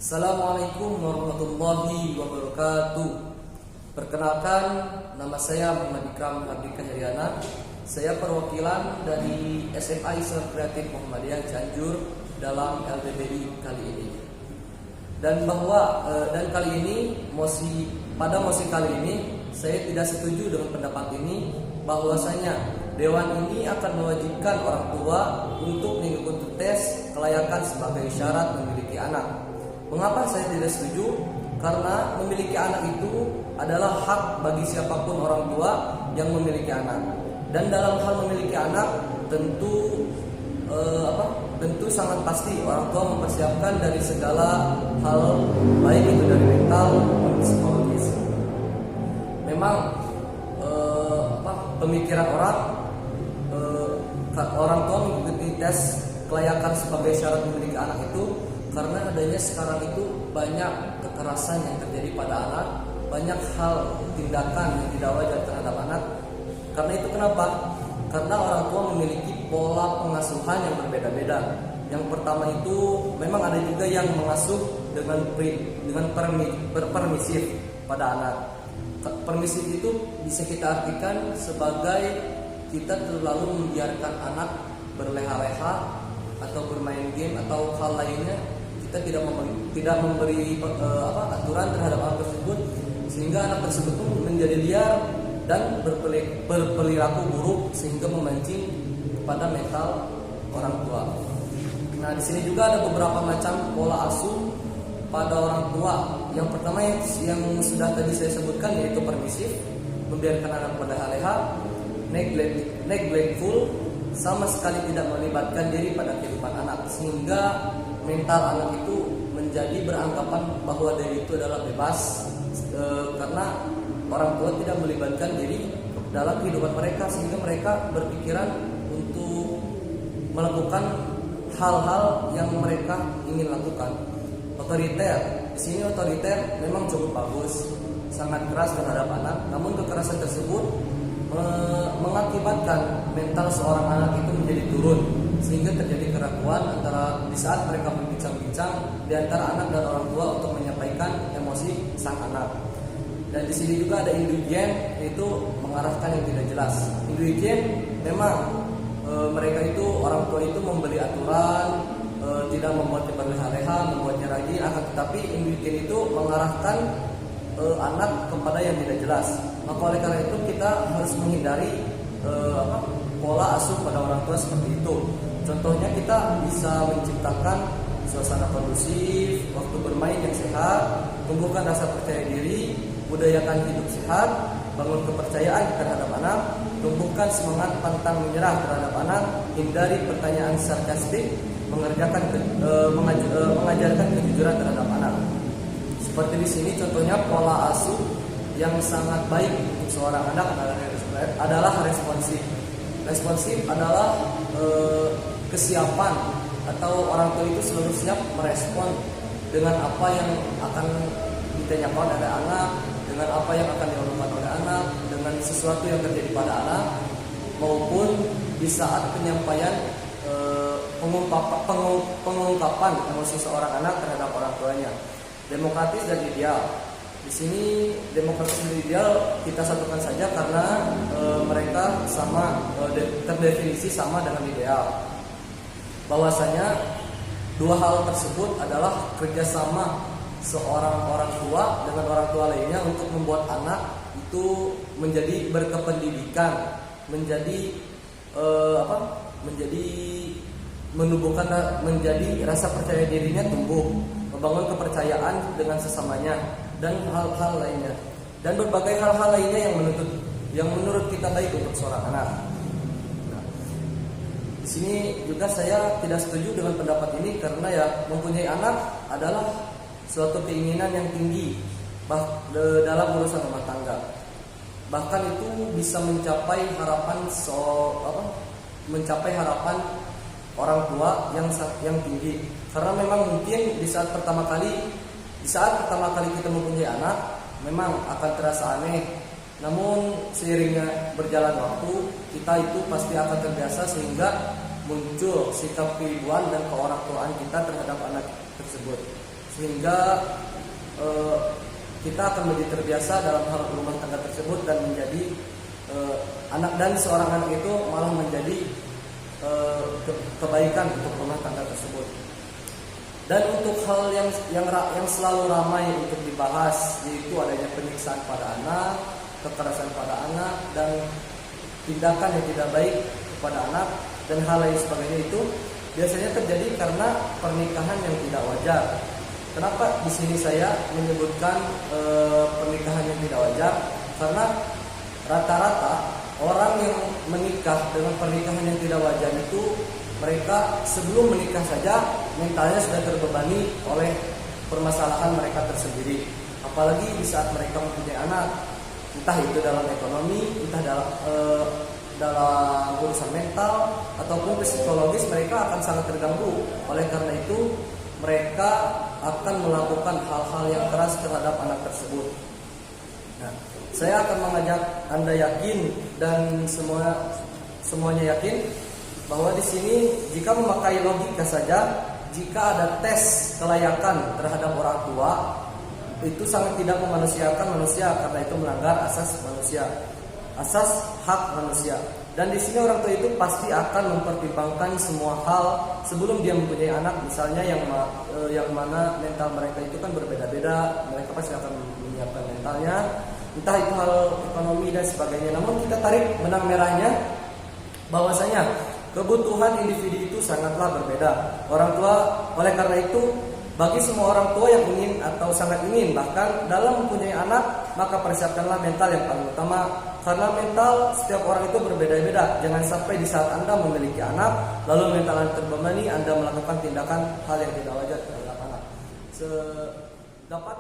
Assalamualaikum warahmatullahi wabarakatuh. Perkenalkan, nama saya Muhammad Ikram Abdi Kahyariana. Saya perwakilan dari SMA Islam Kreatif Muhammadiyah Cianjur dalam LDBI kali ini. Dan kali ini pada mosi kali ini saya tidak setuju dengan pendapat ini bahwasanya Dewan ini akan mewajibkan orang tua untuk mengikuti tes kelayakan sebagai syarat memiliki anak. Mengapa saya tidak setuju? Karena memiliki anak itu adalah hak bagi siapapun orang tua yang memiliki anak. Dan dalam hal memiliki anak tentu sangat pasti orang tua mempersiapkan dari segala hal, baik itu dari mental maupun psikologis. Memang pemikiran orang tua mengikuti tes kelayakan sebagai syarat memiliki anak itu karena adanya sekarang itu banyak kekerasan yang terjadi pada anak, banyak hal tindakan yang tidak wajar terhadap anak. Karena itu kenapa? Karena orang tua memiliki pola pengasuhan yang berbeda-beda. Yang pertama itu memang ada juga yang mengasuh dengan permisif pada anak. Permisif itu bisa kita artikan sebagai kita terlalu membiarkan anak berleha-leha atau bermain game atau hal lainnya. Kita tidak memberi aturan terhadap anak tersebut, sehingga anak tersebut pun menjadi liar dan berperilaku buruk sehingga memancing kepada mental orang tua. Nah, di sini juga ada beberapa macam pola asuh pada orang tua. Yang pertama yang sudah tadi saya sebutkan yaitu permisif, membiarkan anak berleha-leha, neglectful, sama sekali tidak melibatkan diri pada kehidupan anak, sehingga mental anak itu menjadi beranggapan bahwa diri itu adalah bebas karena orang tua tidak melibatkan diri dalam kehidupan mereka, sehingga mereka berpikiran untuk melakukan hal-hal yang mereka ingin lakukan. Otoriter, di sini otoriter memang cukup bagus, sangat keras terhadap anak, namun kekerasan tersebut mengakibatkan mental seorang anak itu menjadi turun, sehingga terjadi keraguan antara di saat mereka berbincang-bincang di antara anak dan orang tua untuk menyampaikan emosi sang anak. Dan di sini juga ada indulgen, yaitu mengarahkan yang tidak jelas. Indulgen memang mereka itu orang tua itu memberi aturan, tidak membuatnya berleha-leha, membuatnya rajin, akan tetapi indulgen itu mengarahkan anak kepada yang tidak jelas. Maka oleh karena itu kita harus menghindari pola asuh pada orang tua seperti itu. Contohnya kita bisa menciptakan suasana kondusif, waktu bermain yang sehat, tumbuhkan rasa percaya diri, budayakan hidup sehat, bangun kepercayaan terhadap anak, tumbuhkan semangat pantang menyerah terhadap anak, hindari pertanyaan sarkastik, mengajarkan kejujuran terhadap anak. Seperti di sini contohnya pola asuh yang sangat baik untuk seorang anak adalah responsif. Responsif adalah kesiapan atau orang tua itu selalu siap merespon dengan apa yang akan ditanyakan oleh anak, dengan apa yang akan dilakukan oleh anak, dengan sesuatu yang terjadi pada anak, maupun di saat penyampaian pengungkapan emosi seorang anak terhadap orang tuanya. Demokratis dan ideal. Di sini demokratis dan ideal kita satukan saja karena mereka terdefinisi sama dengan ideal. Bahwasanya dua hal tersebut adalah kerjasama seorang orang tua dengan orang tua lainnya untuk membuat anak itu menjadi berkependidikan, menjadi rasa percaya dirinya tumbuh, membangun kepercayaan dengan sesamanya dan hal-hal lainnya, dan berbagai hal-hal lainnya yang menurut kita baik untuk seorang anak. Nah, di sini juga saya tidak setuju dengan pendapat ini karena ya mempunyai anak adalah suatu keinginan yang tinggi dalam urusan rumah tangga. Bahkan itu bisa mencapai harapan orang tua yang tinggi. Karena memang mungkin di saat pertama kali kita mempunyai anak memang akan terasa aneh. Namun seiringnya berjalan waktu, kita itu pasti akan terbiasa sehingga muncul sikap keibuan dan keorangtuaan kita terhadap anak tersebut. sehingga kita akan menjadi terbiasa dalam hal rumah tangga tersebut dan menjadi anak, dan seorang anak itu malah menjadi kebaikan untuk rumah tangga tersebut. Dan untuk hal yang selalu ramai untuk dibahas, yaitu adanya penyiksaan pada anak, kekerasan pada anak, dan tindakan yang tidak baik kepada anak dan hal lain sebagainya, itu biasanya terjadi karena pernikahan yang tidak wajar. Kenapa di sini saya menyebutkan pernikahan yang tidak wajar? Karena rata-rata orang yang menikah dengan pernikahan yang tidak wajar itu, mereka sebelum menikah saja mentalnya sudah terbebani oleh permasalahan mereka tersendiri. Apalagi di saat mereka mempunyai anak, entah itu dalam ekonomi, entah dalam urusan mental ataupun psikologis, mereka akan sangat terganggu. Oleh karena itu mereka akan melakukan hal-hal yang keras terhadap anak tersebut. Nah, saya akan mengajak Anda yakin dan semuanya yakin bahwa di sini jika memakai logika saja, jika ada tes kelayakan terhadap orang tua, itu sangat tidak memanusiakan manusia, karena itu melanggar asas manusia, asas hak manusia. Dan di sini orang tua itu pasti akan mempertimbangkan semua hal sebelum dia mempunyai anak. Misalnya yang mana mental mereka itu kan berbeda-beda, mereka pasti akan menyiapkan mentalnya, entah itu hal ekonomi dan sebagainya. Namun kita tarik benang merahnya bahwasanya kebutuhan individu itu sangatlah berbeda. Orang tua, oleh karena itu, bagi semua orang tua yang ingin atau sangat ingin bahkan dalam mempunyai anak, maka persiapkanlah mental yang paling utama. Karena mental setiap orang itu berbeda-beda. Jangan sampai di saat Anda memiliki anak, lalu mental Anda terbebani, Anda melakukan tindakan hal yang tidak wajar terhadap anak. Dapat